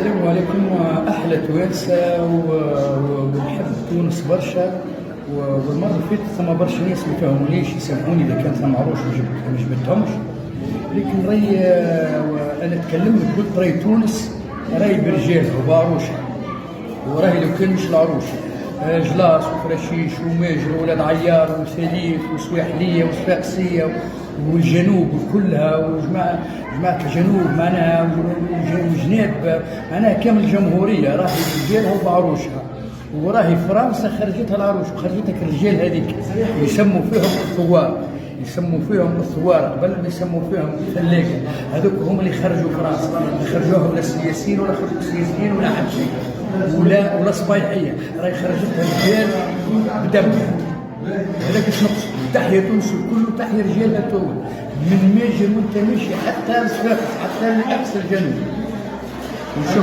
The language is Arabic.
السلام عليكم. احلى توانسه ونحب تونس برشا. والمره اللي فاتت ثم برشا ناس ما فهمونيش، يسامحوني اذا كان ثم عروش ما جبتهمش، لكن انا تكلمت قلت راهي تونس راهي برجالها وبعروشها، وراهي لو كان مش العروش جلاص وفراشيش وماجر وولاد عيار وسليف وسواحليه وصفاقسيه والجنوب كلها جماعة الجنوب معناها وجناب معناها كامل الجمهورية راهي رجالها وبعروشها، وراهي فرنسا خرجتها العروش وخرجتك الرجال هذيك يسموا فيهم الثوار، يسموا فيهم الثوار قبل ما يسموا فيهم الثلاجة، هذوك هم اللي خرجوا فرنسا، ما خرجوهم لا السياسيين ولا خرجوا السياسيين ولا حد شيء ولا صبايحية، راهي خرجتها رجال بدمها. هذاك اش نقصد. تحية تونس الكل وتحية رجالها تو من ماجر وانت ماشي حتى لصفاقس حتى لأقصى الجنوب.